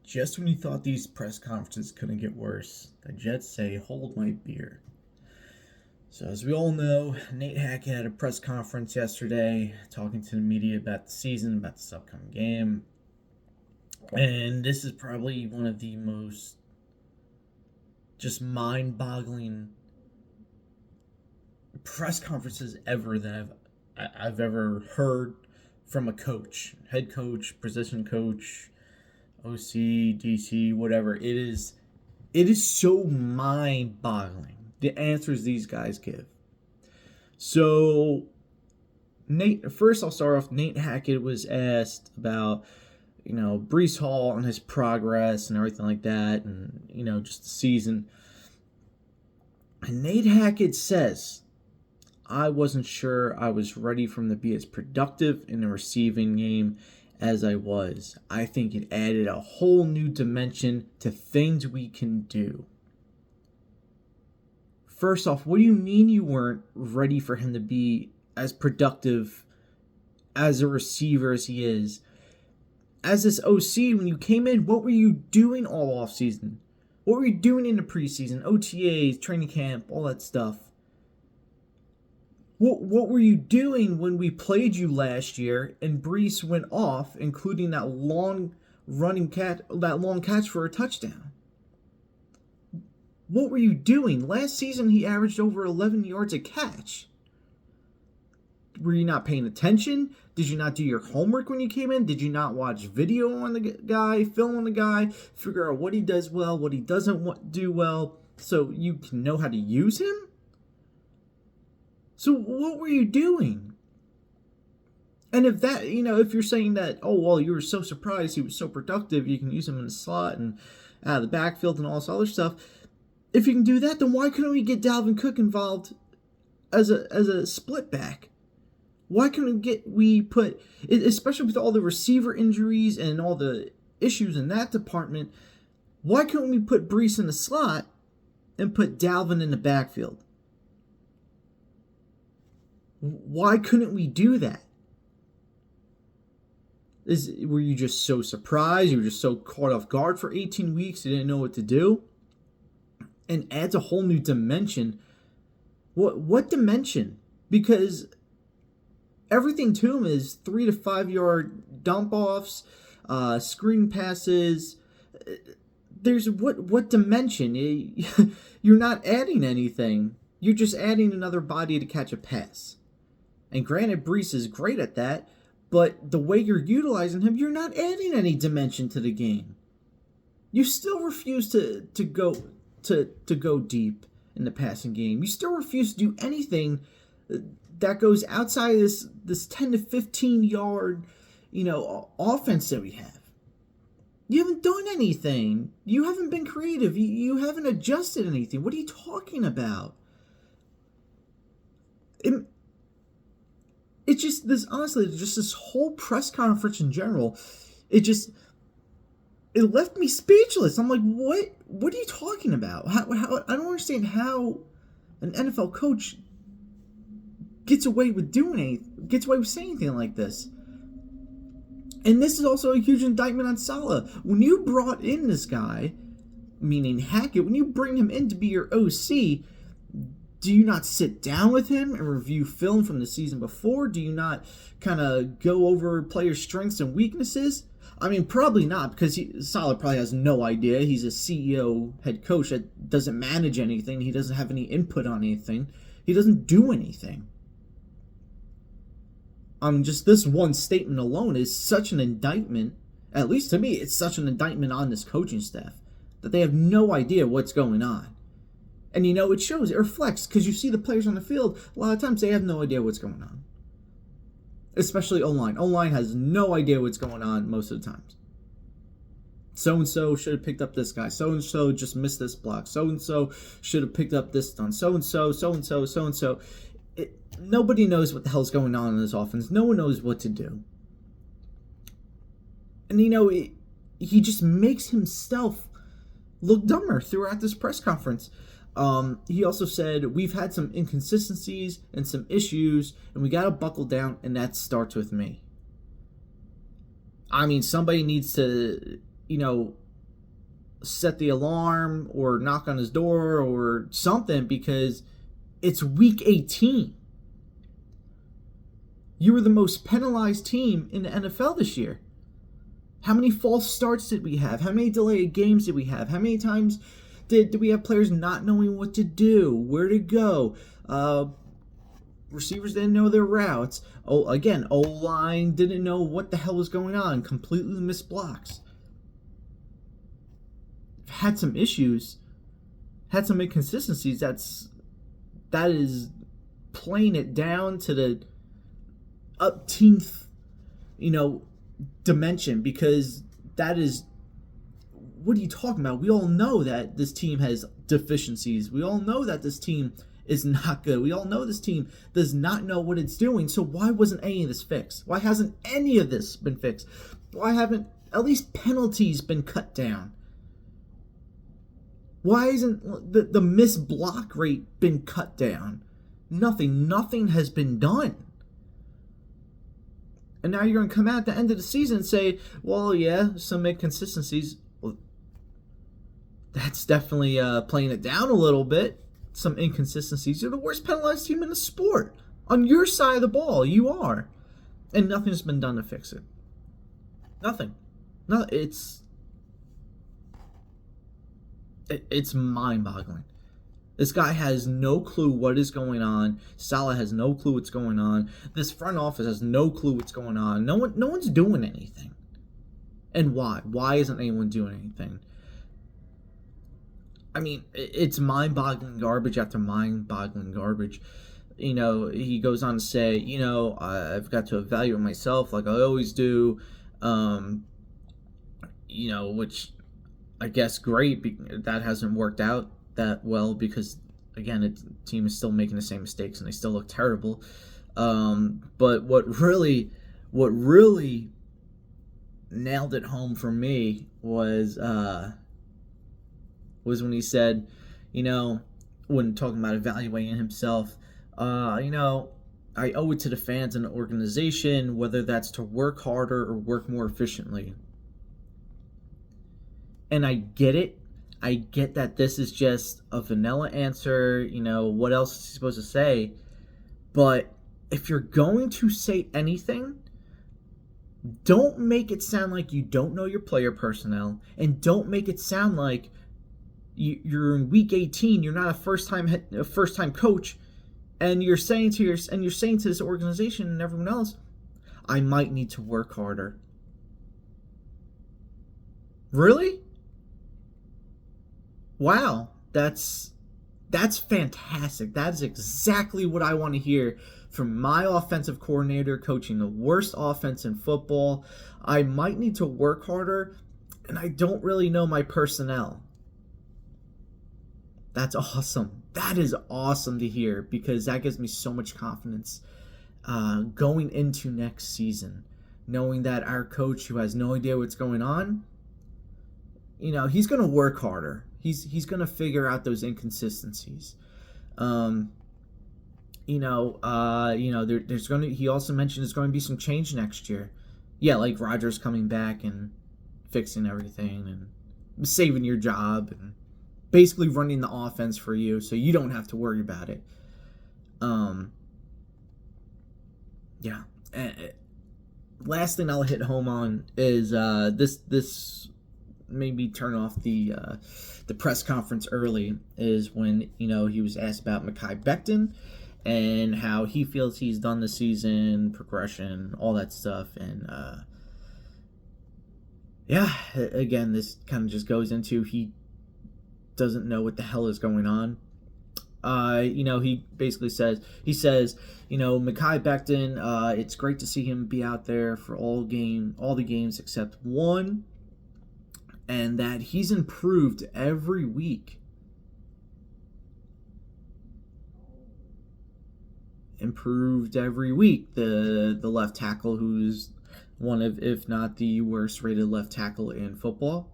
Just when you thought these press conferences couldn't get worse, the Jets say, hold my beer. So, as we all know, Nate Hackett had a press conference yesterday talking to the media about the season, about this upcoming game. And this is probably one of the most just mind boggling press conferences ever that I've ever heard from a coach, head coach, position coach, OC, DC, whatever. It is so mind-boggling, the answers these guys give. So, first I'll start off. Nate Hackett was asked about, Brees Hall and his progress and everything like that, and, just the season. And Nate Hackett says, I wasn't sure I was ready for him to be as productive in the receiving game as I was. I think it added a whole new dimension to things we can do. First off, what do you mean you weren't ready for him to be as productive as a receiver as he is? As this OC, when you came in, what were you doing all offseason? What were you doing in the preseason? OTAs, training camp, all that stuff. What were you doing when we played you last year and Brees went off, including that long catch for a touchdown? What were you doing? Last season he averaged over 11 yards a catch. Were you not paying attention? Did you not do your homework when you came in? Did you not watch video on the guy, film on the guy, figure out what he does well, what he doesn't do well, so you can know how to use him? So what were you doing? And if that, if you're saying that, oh, well, you were so surprised he was so productive, you can use him in the slot and out of the backfield and all this other stuff. If you can do that, then why couldn't we get Dalvin Cook involved as a split back? Why couldn't we put, especially with all the receiver injuries and all the issues in that department, why couldn't we put Brees in the slot and put Dalvin in the backfield? Why couldn't we do that? Were you just so surprised? You were just so caught off guard for 18 weeks you didn't know what to do? And adds a whole new dimension. What dimension? Because everything to him is 3 to 5 yard dump offs, screen passes. There's what dimension? You're not adding anything. You're just adding another body to catch a pass. And granted, Brees is great at that, but the way you're utilizing him, you're not adding any dimension to the game. You still refuse to go deep in the passing game. You still refuse to do anything that goes outside this 10 to 15 yard, offense that we have. You haven't done anything. You haven't been creative. You haven't adjusted anything. What are you talking about? It's just this, honestly, just this whole press conference in general, it left me speechless. I'm like, what are you talking about? How I don't understand how an NFL coach gets away with saying anything like this. And this is also a huge indictment on Saleh. When you brought in this guy, meaning Hackett, when you bring him in to be your OC, do you not sit down with him and review film from the season before? Do you not kind of go over players' strengths and weaknesses? I mean, probably not, because Saleh probably has no idea. He's a CEO, head coach that doesn't manage anything. He doesn't have any input on anything. He doesn't do anything. Just this one statement alone is such an indictment, at least to me, it's such an indictment on this coaching staff, that they have no idea what's going on. And it shows, it reflects, because you see the players on the field, a lot of times they have no idea what's going on. Especially O-line. O-line has no idea what's going on most of the times. So-and-so should have picked up this guy. So-and-so just missed this block. So-and-so should have picked up this done. So-and-so, so-and-so, so-and-so. Nobody knows what the hell's going on in this offense. No one knows what to do. And, he just makes himself look dumber throughout this press conference. He also said, we've had some inconsistencies and some issues, and we got to buckle down, and that starts with me. I mean, somebody needs to, set the alarm or knock on his door or something, because it's week 18. You were the most penalized team in the NFL this year. How many false starts did we have? How many delayed games did we have? How many times did we have players not knowing what to do, where to go? Receivers didn't know their routes. O-line didn't know what the hell was going on. Completely missed blocks. Had some issues. Had some inconsistencies. That is playing it down to the upteenth, dimension, because that is, what are you talking about? We all know that this team has deficiencies. We all know that this team is not good. We all know this team does not know what it's doing. So why wasn't any of this fixed? Why hasn't any of this been fixed? Why haven't at least penalties been cut down? Why isn't the missed block rate been cut down? Nothing has been done. And now you're going to come out at the end of the season and say, well, yeah, some inconsistencies. Well, that's definitely playing it down a little bit. Some inconsistencies. You're the worst penalized team in the sport. On your side of the ball, you are. And nothing's been done to fix it. Nothing. No, it's mind-boggling. This guy has no clue what is going on. Saleh has no clue what's going on. This front office has no clue what's going on. No one's doing anything. And why? Why isn't anyone doing anything? I mean, it's mind-boggling garbage after mind-boggling garbage. He goes on to say, I've got to evaluate myself like I always do. Which I guess great. That hasn't worked out that well because, again, the team is still making the same mistakes and they still look terrible. But what really nailed it home for me was when he said, when talking about evaluating himself, I owe it to the fans and the organization, whether that's to work harder or work more efficiently. And I get it. I get that this is just a vanilla answer. What else is he supposed to say? But if you're going to say anything, don't make it sound like you don't know your player personnel, and don't make it sound like you're in week 18. You're not a first time coach, and you're saying to this organization and everyone else, I might need to work harder. Really? Wow, that's fantastic. That is exactly what I want to hear from my offensive coordinator coaching the worst offense in football. I might need to work harder, and I don't really know my personnel. That's awesome. That is awesome to hear, because that gives me so much confidence going into next season, knowing that our coach, who has no idea what's going on, he's going to work harder. He's going to figure out those inconsistencies. He also mentioned there's going to be some change next year. Yeah, like Rodgers coming back and fixing everything and saving your job and basically running the offense for you, so you don't have to worry about it. Last thing I'll hit home on is this made me turn off the press conference early, is when he was asked about Mekhi Becton and how he feels he's done the season, progression, all that stuff. And again, this kind of just goes into he doesn't know what the hell is going on. He basically says, Mekhi Becton, it's great to see him be out there for all the games except one, and that he's improved every week. The left tackle, who's one of, if not the worst rated left tackle in football.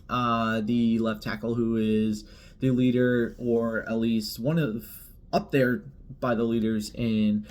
The left tackle who is the leader, or at least one of up there by the leaders in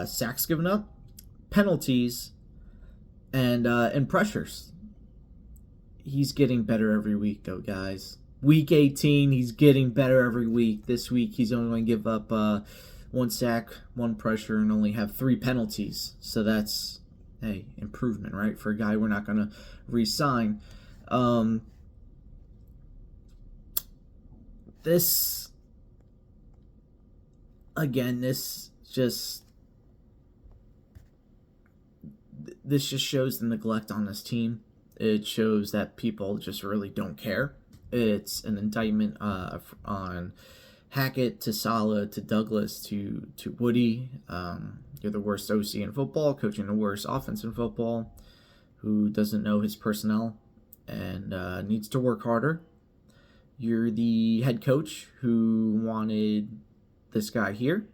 sacks given up, penalties, and pressures. he's getting better every week, though, guys. Week 18, he's getting better every week. This week, he's only going to give up 1 sack, 1 pressure, and only have 3 penalties. So that's, hey, improvement, right? For a guy we're not going to re-sign. This just shows the neglect on this team. It shows that people just really don't care. It's an indictment on Hackett to Saleh to Douglas to Woody. You're the worst OC in football, coaching the worst offense in football, who doesn't know his personnel and needs to work harder. You're the head coach who wanted this guy here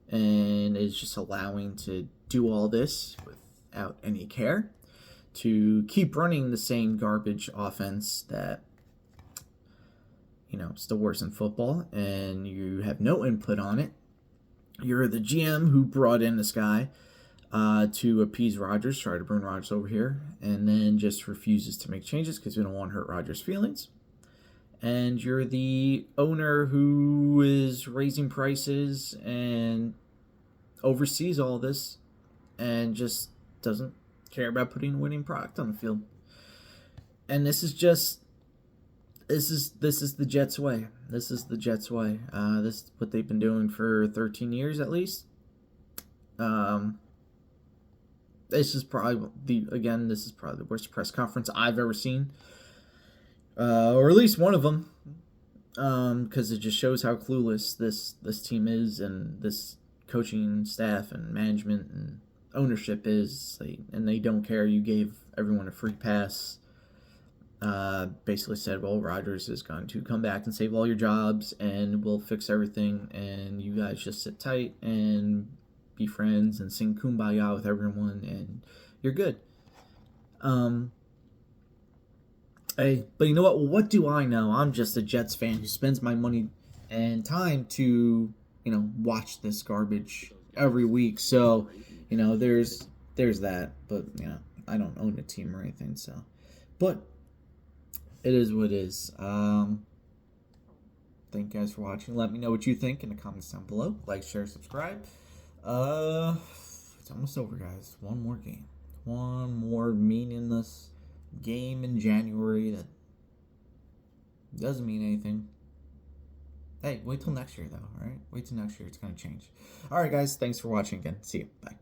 and is just allowing to do all this without any care to keep running the same garbage offense that, it's the worst in football, and you have no input on it. You're the GM who brought in this guy to appease Rodgers, try to bring Rodgers over here, and then just refuses to make changes because we don't want to hurt Rodgers' feelings. And you're the owner who is raising prices and oversees all this and just doesn't care about putting a winning product on the field. And this is the Jets way. This is the Jets way. This is what they've been doing for 13 years at least. This is probably the worst press conference I've ever seen. Or at least one of them, because it just shows how clueless this team is, and this coaching staff and management and ownership is. And they don't care. You gave everyone a free pass. Basically said, well, Rodgers is going to come back and save all your jobs, and we'll fix everything, and you guys just sit tight and be friends and sing Kumbaya with everyone, and you're good. Hey, but you know what? What do I know? I'm just a Jets fan who spends my money and time to, watch this garbage every week. So, there's that. But, I don't own a team or anything. So, but it is what it is. Thank you guys for watching. Let me know what you think in the comments down below. Like, share, subscribe. It's almost over, guys. One more game. One more meaningless game in January that doesn't mean anything. Hey, wait till next year, though, all right? Wait till next year. It's going to change. All right, guys. Thanks for watching again. See you. Bye.